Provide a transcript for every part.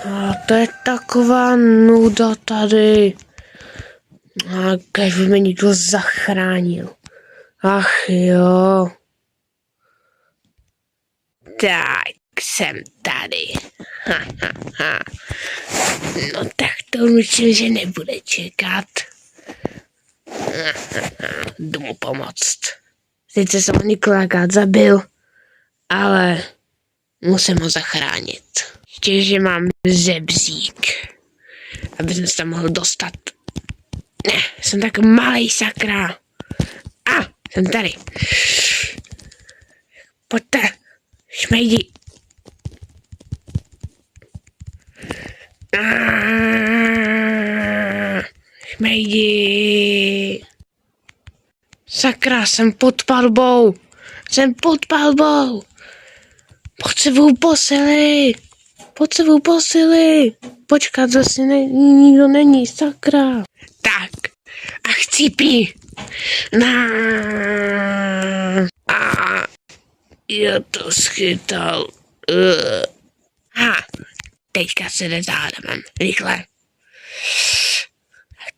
A to je taková nuda tady. A kež by mě někdo zachránil. Ach jo. Tak, jsem tady. No tak to myslím, že nebude čekat. Jdu mu pomoct. Sice jsem ho několikrát zabil, ale musím ho zachránit. Ještě, že mám zebzík, aby jsem se tam mohl dostat. Ne, jsem tak malej, sakra. Jsem tady. Pojďte, šmejdi. Šmejdi. Sakra, jsem pod palbou. Potřebuju posily. Počkat, zase nikdo není, sakra. Tak, a chcípni. Já to schytal. Teďka se jde za Adamem. Rychle.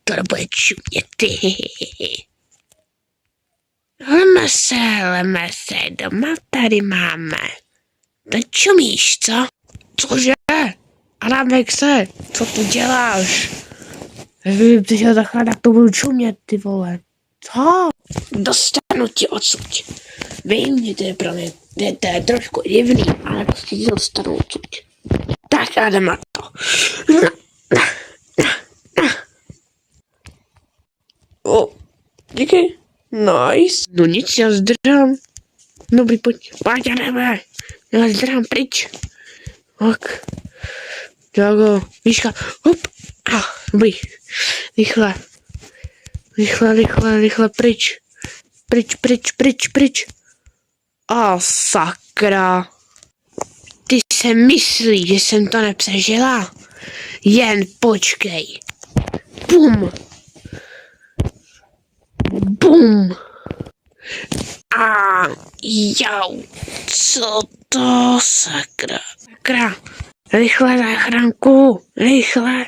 To bude čumět. Leme se, doma tady máme. To čumíš, co? Cože? Adamek se, co tu děláš? Kdyby přišel takhle, tak to budu čumět, ty vole. Co? Dostanu ti odsud. Vím, že to je pro mě, to je trošku divný, ale prostě ti dostanu odsud. Tak Adama to. Díky. Nice. No nic, já zdržám. Dobrý, pojď Adame. Já zdržám pryč. Tak. Jago, výška. Hop. Dobrý. Rychle, pryč. Pryč. Sakra. Ty se myslíš, že jsem to nepřežila? Jen počkej. Bum. Jau. Co to, sakra? Rychle, záchranku. Rychle.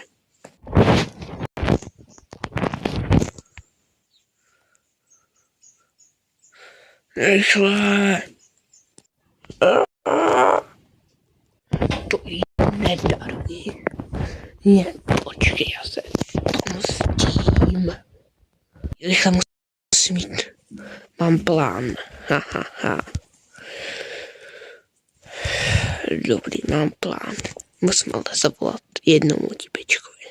To jí nedaruji. Jen počkej, já se pomstím. Rychle musím jít. Mám plán. Dobrý, mám plán. Musím ale zavolat jednomu typečkovi.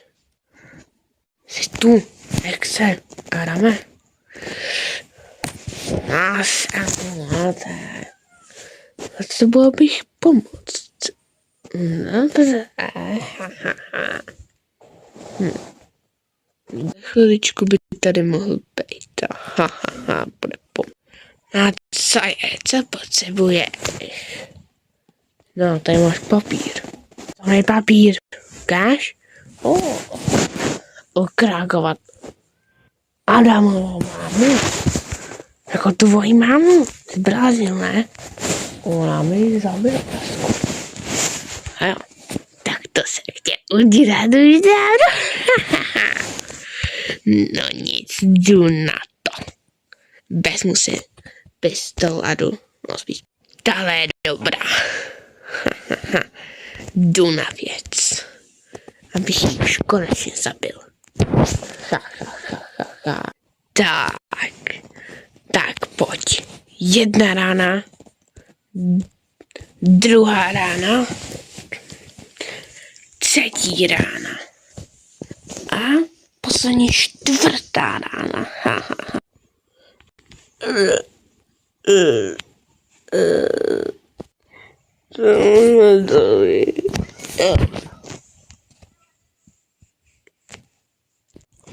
Jsi tu, jak se, Adame? Potřeboval bych pomoct. Dobře. Chviličku by tady mohl být. Bude pomoct. A co potřebuješ? No, tady máš papír. Tam je papír. Ukáž? Okrákovat Adamovou mámu. Jako tvoji mámu. Jsi bláznil, ne? Ona mi zabila pasku. A jo, tak to se chtěl udělat už dávno. No nic, jdu na to. Vezmu si pistol a jdu. No spíš, tahle je dobrá. Jdu na věc. Abych ji už konečně zabil. Tak pojď. Jedna rána. Druhá rána. Třetí rána. A poslední čtvrtá rána.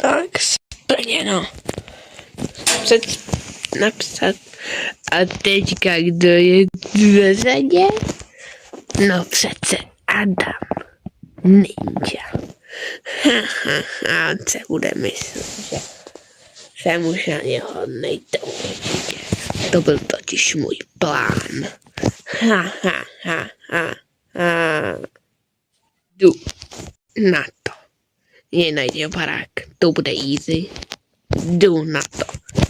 Tak splněno. Napsat. A teďka kdo je v řadě? No přece Adam. Ninja. Co bude myslet, že jsem už na něho hodnej, to určitě. To byl totiž můj plán. Jdu. na to. Je najde barák, to bude easy. Jdu na to.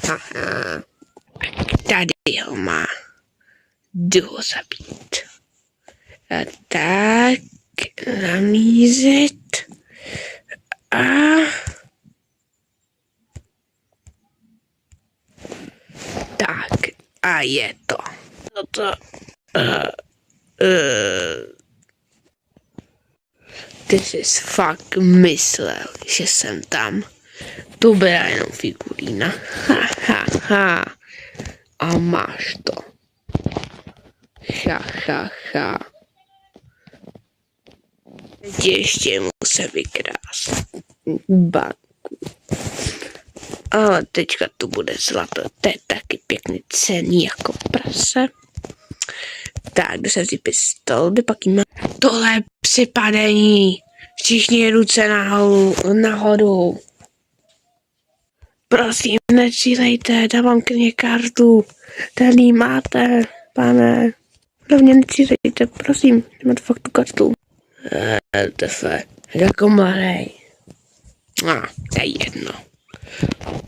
Haha. Tady ho má. Jdu ho zabít. A tak namířit. A tak a je to. Ty jsi fakt myslel, že jsem tam. To byla jenom figurína. Ha, ha, ha. A máš to. Ha, ha, ha. Teď ještě musím vykrást banku. Ale teďka to bude zlato. To je taky pěkný cený jako prase. Tak, jdu se vzít pistol, kde pak jíme. Tohle připadení. Všichni ruce nahoru. Prosím, necílejte, dávám klidně kartu. Tady máte, pane. Hlavně necílejte, prosím, máte fakt tu kartu. Jako mladej. To je jedno.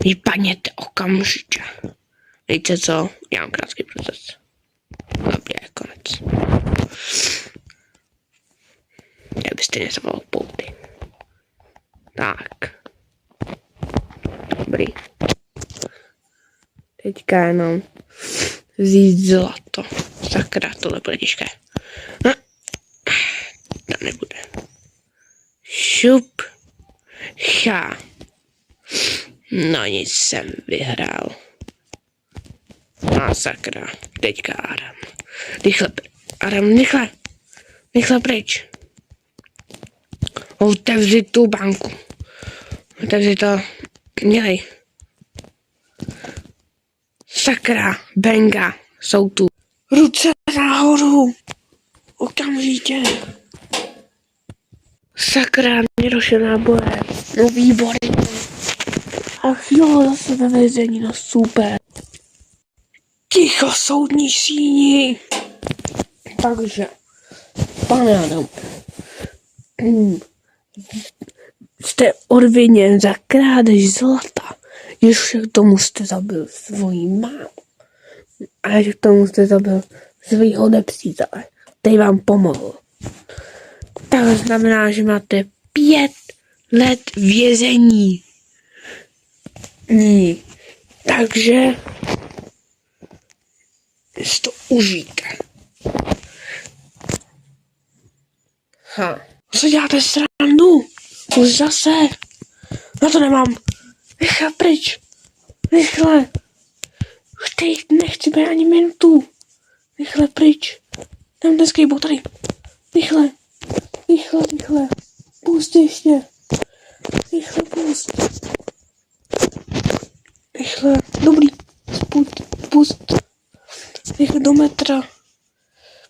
Vypadněte okamžitě. Víte co? Já mám krátký proces. Dobrý, konec. Já byste nezavolal pouty. Tak. Dobrý. Teďka jenom vzít zlato. Sakra, tohle bude těžké. Tam nebude. Šup. Cha. No nic, jsem vyhrál. Sakra. Teďka Adam. Rychle, Adam, rychle. Rychle pryč. Otevři tu banku. Otevři to. Mělej. Sakra, benga, jsou tu. Ruce nahoru. Okamžitě. Sakra, mě došel náboje. No výborně. Ach jo, zase ve vězení, no super. Ticho, soudní síni. Takže, pane Adam, jste odviněn za krádež zlata. Ještě k tomu jste zabil svoji mámu. A ještě k tomu jste zabil svýho nepřítele. Teď vám pomohl. To znamená, že máte 5 let vězení. Takže si to užijte. Co děláte srandu? Už zase. Na to nemám. Rychle pryč. Rychle. Už teď nechci být ani minutu. Rychle pryč. Tam ten skateboard tady. Rychle. Rychle, rychle. Pust ještě. Rychle pust. Rychle. Dobrý. Pust. Rychle do metra.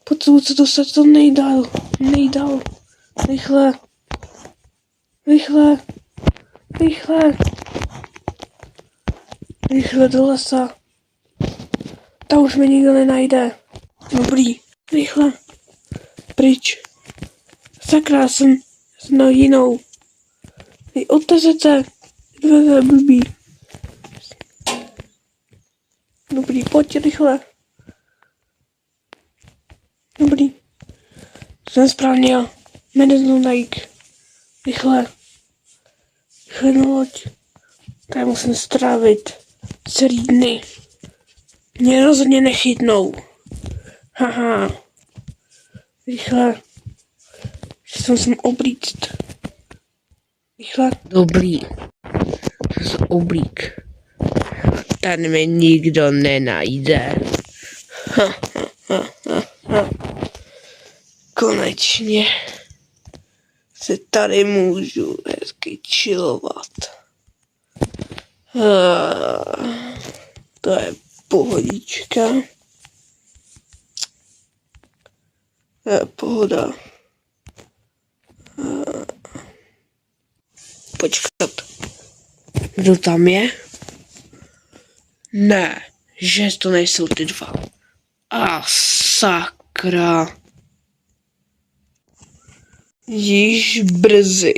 Potřebuji se dostat to nejdál. Rychle. Rychle. Rychle. Rychle do lesa. Ta už mě nikdo nenajde. Dobrý. Rychle. Pryč. Sakra, jsem na jinou. Otevřete se. Dveře blbý. Dobrý, pojď rychle. Dobrý. Jsem správně já. Jmenuji Nike. Rychle. Rychle na loď. Tady musím strávit celý dny. Mě rozhodně nechytnou. Haha. Rychle. Že se musím oblíct. Rychle. Dobrý. Oblík. Tady mě nikdo nenajde. Konečně se tady můžu hezky chillovat. To je pohodička. To je pohoda. Počkat. Kdo tam je? Ne, že to nejsou ty dva. A sakra. Již brzy.